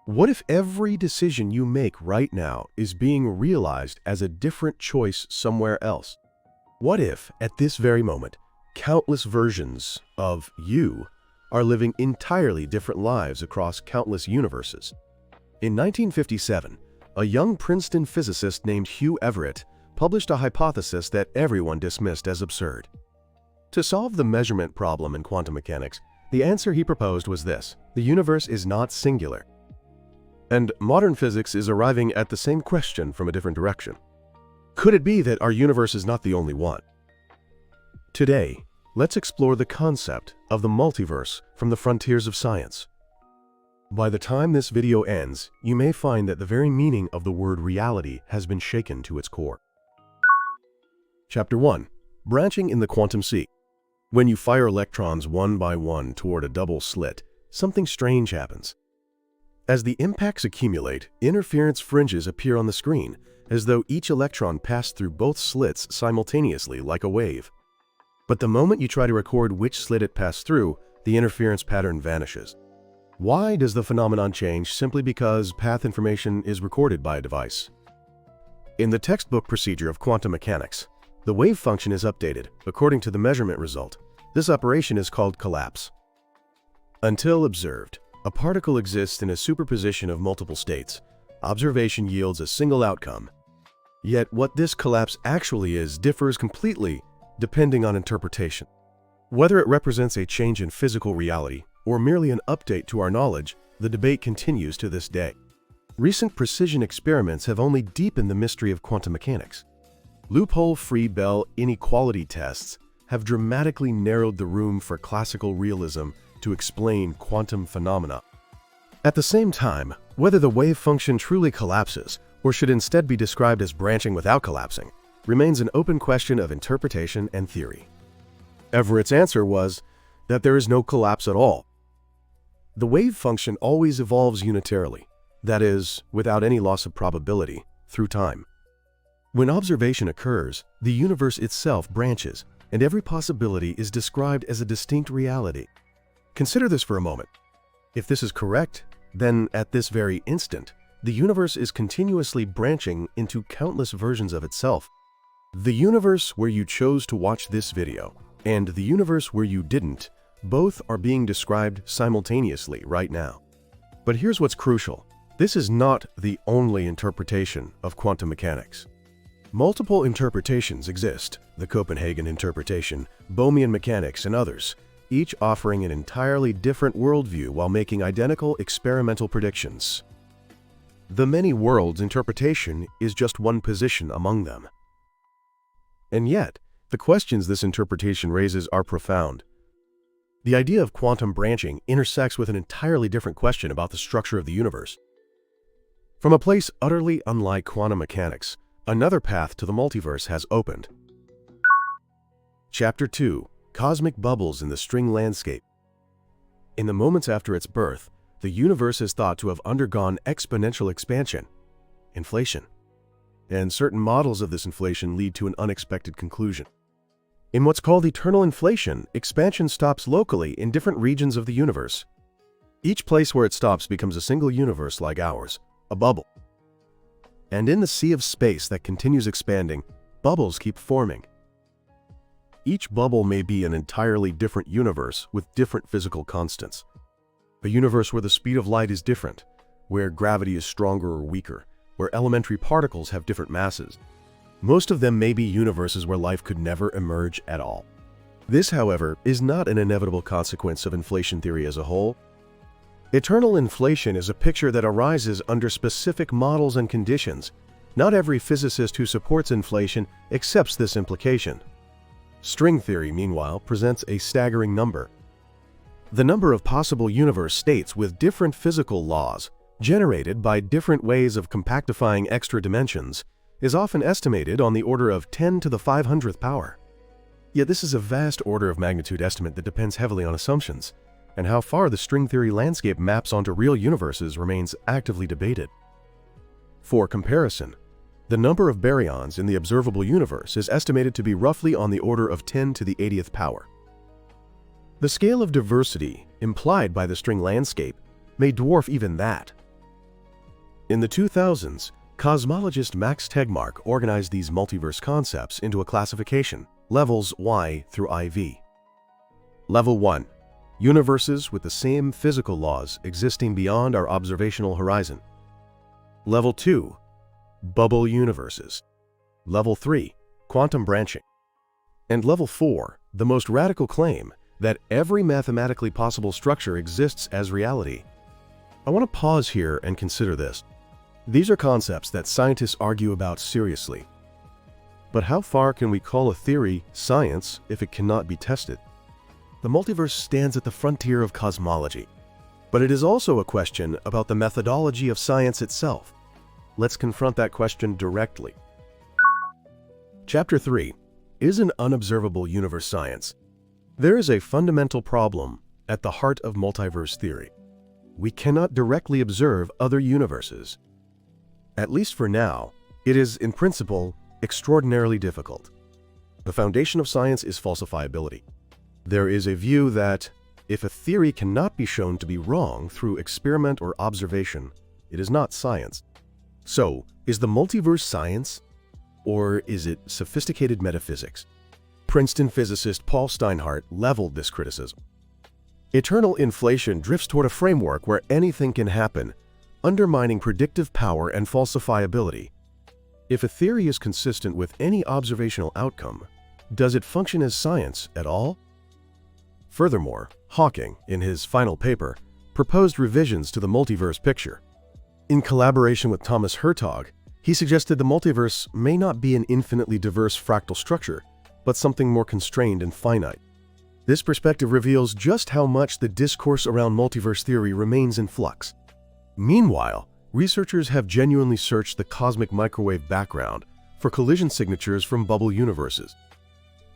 What if every decision you make right now is being realized as a different choice somewhere else? What if, at this very moment, countless versions of you are living entirely different lives across countless universes? In 1957, a young Princeton physicist named Hugh Everett published a hypothesis that everyone dismissed as absurd. To solve the measurement problem in quantum mechanics, the answer he proposed was this: the universe is not singular. And modern physics is arriving at the same question from a different direction. Could it be that our universe is not the only one? Today, let's explore the concept of the multiverse from the frontiers of science. By the time this video ends, you may find that the very meaning of the word reality has been shaken to its core. Chapter 1. Branching in the quantum sea. When you fire electrons one by one toward a double slit, something strange happens. As the impacts accumulate, interference fringes appear on the screen, as though each electron passed through both slits simultaneously like a wave. But the moment you try to record which slit it passed through, the interference pattern vanishes. Why does the phenomenon change? Simply because path information is recorded by a device. In the textbook procedure of quantum mechanics, the wave function is updated according to the measurement result. This operation is called collapse. Until observed, a particle exists in a superposition of multiple states. Observation yields a single outcome. Yet what this collapse actually is differs completely depending on interpretation. Whether it represents a change in physical reality or merely an update to our knowledge, the debate continues to this day. Recent precision experiments have only deepened the mystery of quantum mechanics. Loophole-free Bell inequality tests have dramatically narrowed the room for classical realism to explain quantum phenomena. At the same time, whether the wave function truly collapses or should instead be described as branching without collapsing remains an open question of interpretation and theory. Everett's answer was that there is no collapse at all. The wave function always evolves unitarily, that is, without any loss of probability, through time. When observation occurs, the universe itself branches, and every possibility is described as a distinct reality. Consider this for a moment. If this is correct, then at this very instant, the universe is continuously branching into countless versions of itself. The universe where you chose to watch this video and the universe where you didn't, both are being described simultaneously right now. But here's what's crucial. This is not the only interpretation of quantum mechanics. Multiple interpretations exist: the Copenhagen interpretation, Bohmian mechanics, and others, each offering an entirely different worldview while making identical experimental predictions. The many worlds interpretation is just one position among them. And yet, the questions this interpretation raises are profound. The idea of quantum branching intersects with an entirely different question about the structure of the universe. From a place utterly unlike quantum mechanics, another path to the multiverse has opened. Chapter 2. Cosmic bubbles in the string landscape. In the moments after its birth, the universe is thought to have undergone exponential expansion, inflation. And certain models of this inflation lead to an unexpected conclusion. In what's called eternal inflation, expansion stops locally in different regions of the universe. Each place where it stops becomes a single universe like ours, a bubble. And in the sea of space that continues expanding, bubbles keep forming. Each bubble may be an entirely different universe with different physical constants. A universe where the speed of light is different, where gravity is stronger or weaker, where elementary particles have different masses. Most of them may be universes where life could never emerge at all. This, however, is not an inevitable consequence of inflation theory as a whole. Eternal inflation is a picture that arises under specific models and conditions. Not every physicist who supports inflation accepts this implication. String theory, meanwhile, presents a staggering number. The number of possible universe states with different physical laws, generated by different ways of compactifying extra dimensions, is often estimated on the order of 10 to the 500th power. Yet this is a vast order of magnitude estimate that depends heavily on assumptions, and how far the string theory landscape maps onto real universes remains actively debated. For comparison, the number of baryons in the observable universe is estimated to be roughly on the order of 10 to the 80th power. The scale of diversity implied by the string landscape may dwarf even that. In the 2000s, cosmologist Max Tegmark organized these multiverse concepts into a classification, levels Y through IV. Level 1. Universes with the same physical laws existing beyond our observational horizon. Level 2. Bubble universes. Level 3. Quantum branching. And Level 4, the most radical claim that every mathematically possible structure exists as reality. I want to pause here and consider this. These are concepts that scientists argue about seriously. But how far can we call a theory science if it cannot be tested? The multiverse stands at the frontier of cosmology, but it is also a question about the methodology of science itself. Let's confront that question directly. Chapter 3. Is an unobservable universe science? There is a fundamental problem at the heart of multiverse theory. We cannot directly observe other universes. At least for now, it is, in principle, extraordinarily difficult. The foundation of science is falsifiability. There is a view that if a theory cannot be shown to be wrong through experiment or observation, it is not science. So, is the multiverse science, or is it sophisticated metaphysics? Princeton physicist Paul Steinhardt leveled this criticism. Eternal inflation drifts toward a framework where anything can happen, undermining predictive power and falsifiability. If a theory is consistent with any observational outcome, does it function as science at all? Furthermore, Hawking, in his final paper, proposed revisions to the multiverse picture. In collaboration with Thomas Hertog, he suggested the multiverse may not be an infinitely diverse fractal structure, but something more constrained and finite. This perspective reveals just how much the discourse around multiverse theory remains in flux. Meanwhile, researchers have genuinely searched the cosmic microwave background for collision signatures from bubble universes.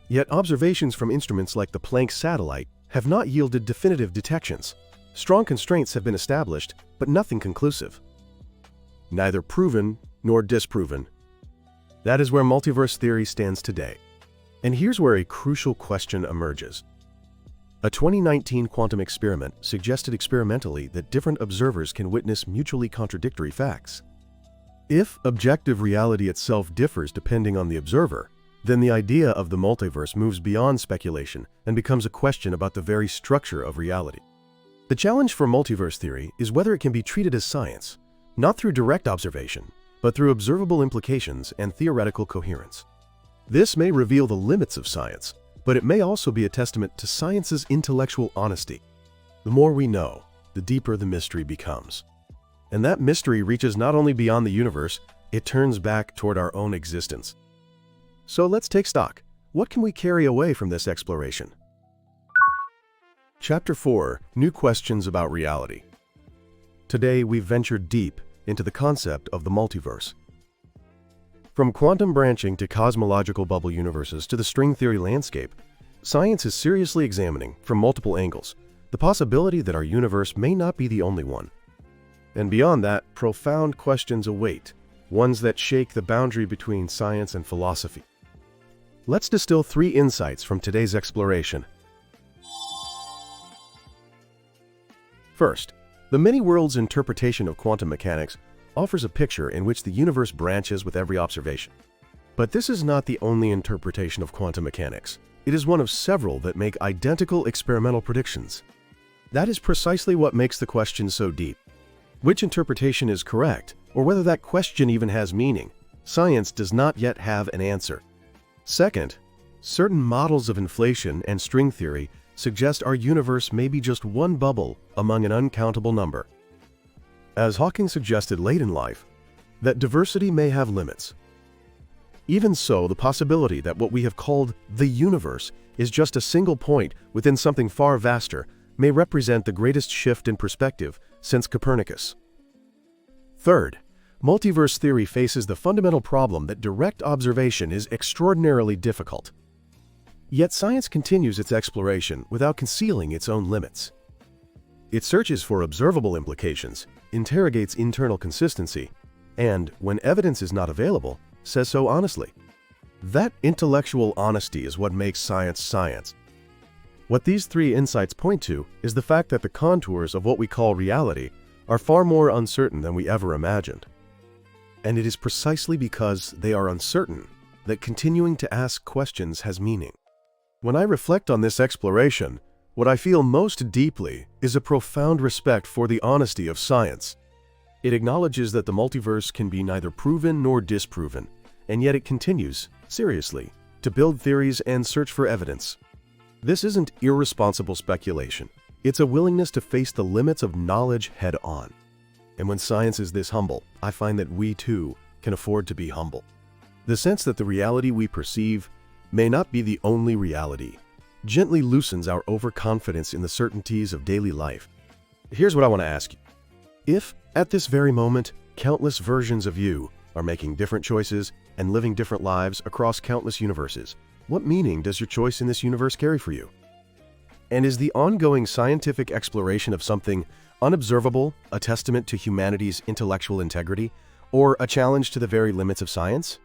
Yet observations from instruments like the Planck satellite have not yielded definitive detections. Strong constraints have been established, but nothing conclusive. Neither proven nor disproven. That is where multiverse theory stands today. And here's where a crucial question emerges. A 2019 quantum experiment suggested experimentally that different observers can witness mutually contradictory facts. If objective reality itself differs depending on the observer, then the idea of the multiverse moves beyond speculation and becomes a question about the very structure of reality. The challenge for multiverse theory is whether it can be treated as science, not through direct observation, but through observable implications and theoretical coherence. This may reveal the limits of science, but it may also be a testament to science's intellectual honesty. The more we know, the deeper the mystery becomes. And that mystery reaches not only beyond the universe, it turns back toward our own existence. So let's take stock. What can we carry away from this exploration? Chapter 4. New Questions About Reality. Today we've ventured deep into the concept of the multiverse. From quantum branching to cosmological bubble universes to the string theory landscape, science is seriously examining, from multiple angles, the possibility that our universe may not be the only one. And beyond that, profound questions await, ones that shake the boundary between science and philosophy. Let's distill 3 insights from today's exploration. First, the many worlds interpretation of quantum mechanics offers a picture in which the universe branches with every observation. But this is not the only interpretation of quantum mechanics. It is one of several that make identical experimental predictions. That is precisely what makes the question so deep. Which interpretation is correct, or whether that question even has meaning, science does not yet have an answer. Second, certain models of inflation and string theory suggest our universe may be just one bubble among an uncountable number. As Hawking suggested late in life, that diversity may have limits. Even so, the possibility that what we have called the universe is just a single point within something far vaster may represent the greatest shift in perspective since Copernicus. Third, multiverse theory faces the fundamental problem that direct observation is extraordinarily difficult. Yet science continues its exploration without concealing its own limits. It searches for observable implications, interrogates internal consistency, and, when evidence is not available, says so honestly. That intellectual honesty is what makes science science. What these 3 insights point to is the fact that the contours of what we call reality are far more uncertain than we ever imagined. And it is precisely because they are uncertain that continuing to ask questions has meaning. When I reflect on this exploration, what I feel most deeply is a profound respect for the honesty of science. It acknowledges that the multiverse can be neither proven nor disproven, and yet it continues, seriously, to build theories and search for evidence. This isn't irresponsible speculation. It's a willingness to face the limits of knowledge head-on. And when science is this humble, I find that we, too, can afford to be humble. The sense that the reality we perceive may not be the only reality gently loosens our overconfidence in the certainties of daily life. Here's what I want to ask you. If, at this very moment, countless versions of you are making different choices and living different lives across countless universes, what meaning does your choice in this universe carry for you? And is the ongoing scientific exploration of something unobservable a testament to humanity's intellectual integrity, or a challenge to the very limits of science?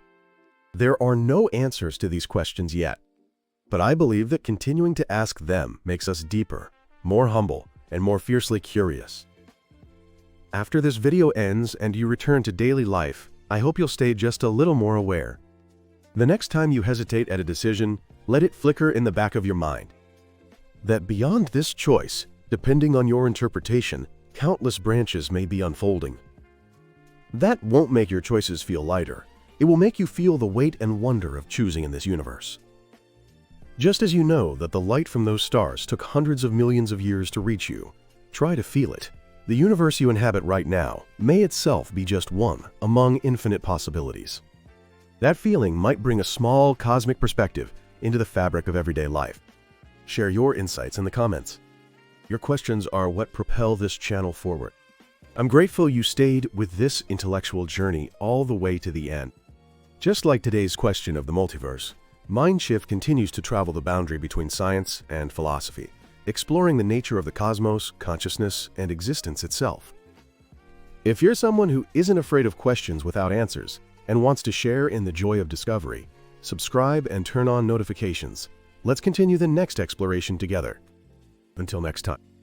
There are no answers to these questions yet, but I believe that continuing to ask them makes us deeper, more humble, and more fiercely curious. After this video ends and you return to daily life, I hope you'll stay just a little more aware. The next time you hesitate at a decision, let it flicker in the back of your mind that beyond this choice, depending on your interpretation, countless branches may be unfolding. That won't make your choices feel lighter. It will make you feel the weight and wonder of choosing in this universe. Just as you know that the light from those stars took hundreds of millions of years to reach you, try to feel it. The universe you inhabit right now may itself be just one among infinite possibilities. That feeling might bring a small cosmic perspective into the fabric of everyday life. Share your insights in the comments. Your questions are what propel this channel forward. I'm grateful you stayed with this intellectual journey all the way to the end. Just like today's question of the multiverse, Mindshift continues to travel the boundary between science and philosophy, exploring the nature of the cosmos, consciousness, and existence itself. If you're someone who isn't afraid of questions without answers and wants to share in the joy of discovery, subscribe and turn on notifications. Let's continue the next exploration together. Until next time.